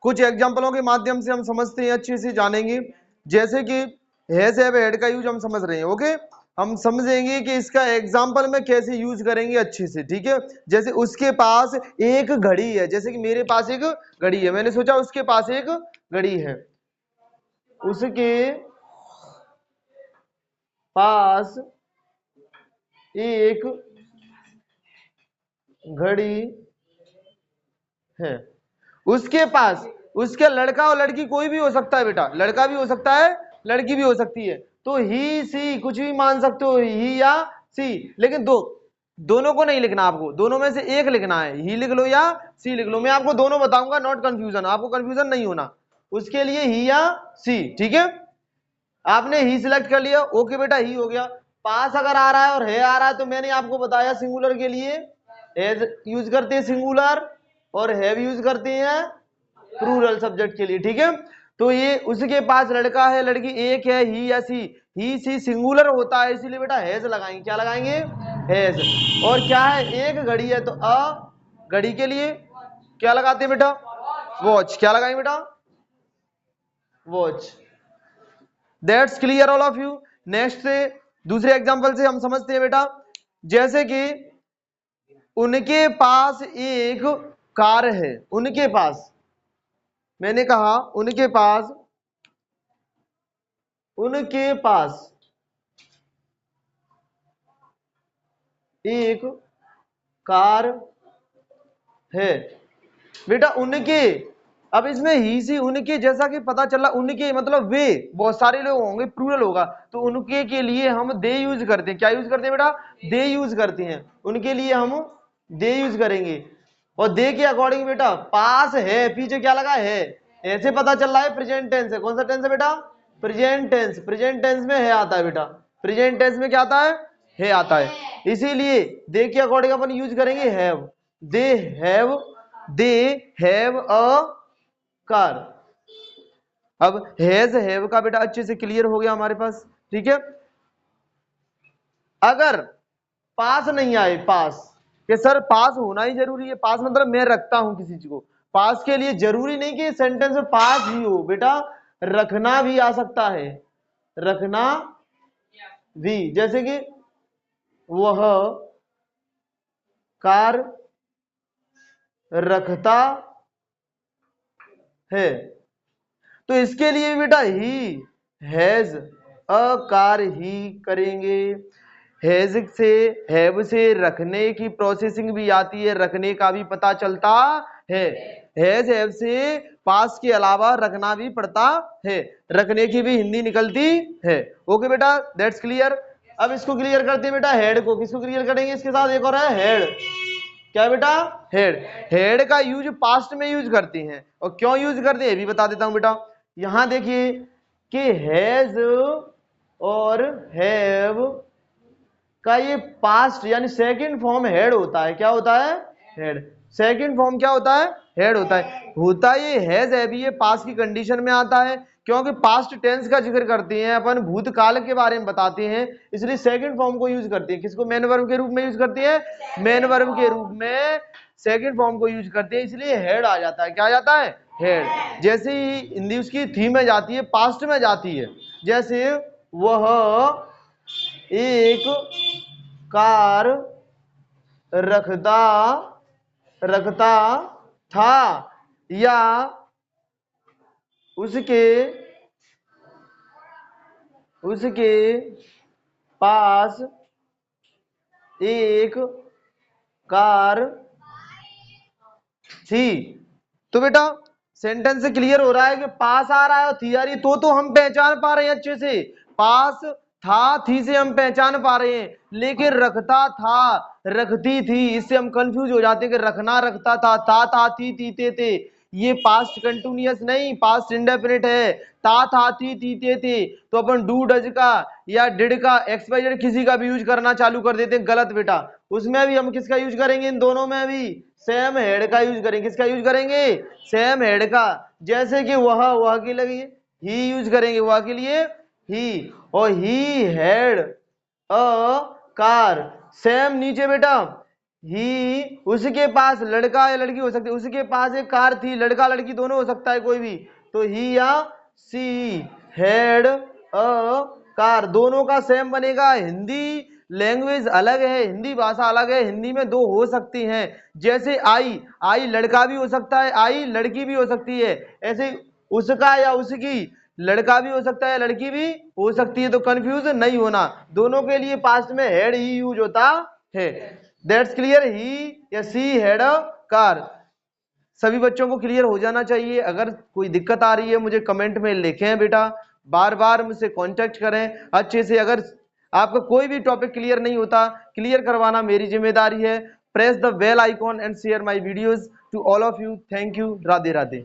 कुछ एग्जांपलों के माध्यम से हम समझते हैं, अच्छे से जानेंगे। जैसे कि हैज हैव हैड का यूज हम समझ रहे हैं, ओके। हम समझेंगे कि इसका एग्जांपल में कैसे यूज करेंगे अच्छे से, ठीक है। जैसे उसके पास एक घड़ी है, जैसे कि मेरे पास एक घड़ी है, मैंने सोचा उसके पास एक घड़ी है। उसके पास एक घड़ी है। उसके पास, उसके लड़का और लड़की कोई भी हो सकता है बेटा, लड़का भी हो सकता है, लड़की भी हो सकती है। तो ही सी कुछ भी मान सकते हो, ही या सी, लेकिन दोनों को नहीं लिखना, आपको दोनों में से एक लिखना है। ही लिख लो या सी लिख लो, मैं आपको दोनों बताऊंगा, नॉट कंफ्यूजन, आपको कंफ्यूजन नहीं होना। उसके लिए ही या सी, ठीक है। आपने ही सिलेक्ट कर लिया, ओके बेटा, ही हो गया। पास अगर आ रहा है और है आ रहा है तो मैंने आपको बताया सिंगुलर के लिए एज यूज करते हैं सिंगुलर, और हैव यूज करते हैं प्लूरल सब्जेक्ट के लिए, ठीक है। तो ये उसके पास लड़का है, लड़की एक है, ही या सी, ही सी सिंगुलर होता है, इसीलिए बेटा हैज लगाएंगे। क्या लगाएंगे? हैज। और क्या है? एक घड़ी है तो अ, घड़ी के लिए क्या लगाते हैं बेटा? वॉच। क्या लगाएंगे बेटा? Watch. That's clear all of you. Next से दूसरे एग्जांपल से हम समझते हैं बेटा। जैसे कि उनके पास एक कार है, उनके पास, मैंने कहा उनके पास एक कार है बेटा। उनके, अब इसमें ही सी उनके जैसा कि पता चला, उनके मतलब वे, बहुत सारे लोग होंगे, प्लूरल होगा, तो उनके के लिए हम दे यूज करते हैं। क्या यूज करते हैं बेटा? दे यूज करते हैं। उनके लिए हम दे यूज करेंगे। और दे के अकॉर्डिंग बेटा पास है, पीछे क्या लगा है, ऐसे पता चल रहा है प्रेजेंट टेंस है। कौन सा टेंस है बेटा? Present tense. प्रेजेंट टेंस में है आता है बेटा, प्रेजेंट टेंस में क्या आता है आता है। इसीलिए दे के अकॉर्डिंग अपन यूज करेंगे have. They have, they have a car. अब हैज हैव का बेटा अच्छे से क्लियर हो गया हमारे पास, ठीक है। अगर पास नहीं आए, पास कि सर पास होना ही जरूरी है, पास मतलब मैं रखता हूं किसी चीज को, पास के लिए जरूरी नहीं कि सेंटेंस में पास ही हो बेटा, रखना भी आ सकता है, रखना भी। जैसे कि वह कार रखता है, तो इसके लिए बेटा ही हैज अ कार ही करेंगे। हैज से, हैव से रखने की प्रोसेसिंग भी आती है, रखने का भी पता चलता है। हैज हैव से पास के अलावा रखना भी पड़ता है, रखने की भी हिंदी निकलती है। ओके बेटा, दैट्स क्लियर। अब इसको क्लियर करते हैं बेटा, हेड को। किसको क्लियर करेंगे? इसके साथ एक और है हेड। क्या है बेटा? हेड। हेड का यूज पास्ट में यूज करते हैं, और क्यों यूज करते हैं ये भी बता देता हूं बेटा। यहां देखिए कि हैज और हैव का ये पास्ट यानी सेकंड फॉर्म हेड होता है। क्या होता है? हेड। सेकंड फॉर्म क्या होता है? हेड होता है। होता ये हैज है भी, ये पास्ट की कंडीशन में आता है, क्योंकि पास्ट टेंस का जिक्र करते हैं अपन, भूतकाल के बारे में बताते हैं, इसलिए सेकंड फॉर्म को यूज करते हैं। किसको? मेन वर्ब के रूप में यूज करते हैं, मेन वर्ब के रूप में सेकंड फॉर्म को यूज करते हैं, इसलिए हेड आ जाता है। क्या आ जाता है? हेड। जैसे ही हिंदी उसकी थी में जाती है, पास्ट में जाती है, जैसे वह एक कार रखता रखता था, या उसके पास एक कार थी। तो बेटा सेंटेंस से क्लियर हो रहा है कि पास आ रहा है और थी आ रही है, तो हम पहचान पा रहे हैं अच्छे से। पास था थी से हम पहचान पा रहे हैं, लेकिन रखता था रखती थी, इससे हम कंफ्यूज हो जाते हैं कि रखना रखता था थी थे। ये पास्ट कंटिन्यूअस नहीं, पास्ट इंडेफिनिट है। था थी थे। तो अपन डू डज का या डिड का, एक्स वाई जेड किसी का भी यूज करना चालू कर देते हैं, गलत बेटा। उसमें भी हम किसका यूज करेंगे? इन दोनों में भी सेम हेड का यूज करेंगे। किसका यूज करेंगे? सेम हेड का। जैसे कि वह के लिए ही यूज करेंगे, वह के लिए ही, और he had a car. Same नीचे बेटा ही, उसके पास लड़का या लड़की हो सकती है, उसके पास एक कार थी, लड़का लड़की दोनों हो सकता है कोई भी, तो ही या सी हैड अ कार, दोनों का सेम बनेगा। हिंदी लैंग्वेज अलग है, हिंदी भाषा अलग है, हिंदी में दो हो सकती हैं, जैसे आई, आई लड़का भी हो सकता है, आई लड़की भी हो सकती है, ऐसे उसका या उसकी लड़का भी हो सकता है, लड़की भी हो सकती है, तो कंफ्यूज नहीं होना, दोनों के लिए पास्ट में हैड ही यूज होता है। दैट्स क्लियर, ही या सी हैड अ कार। सभी बच्चों को क्लियर हो जाना चाहिए। अगर कोई दिक्कत आ रही है मुझे कमेंट में लिखें बेटा, बार बार मुझसे कांटेक्ट करें अच्छे से। अगर आपका कोई भी टॉपिक क्लियर नहीं होता, क्लियर करवाना मेरी जिम्मेदारी है। Press the bell icon and share my videos to all of you. Thank you. Radhe Radhe.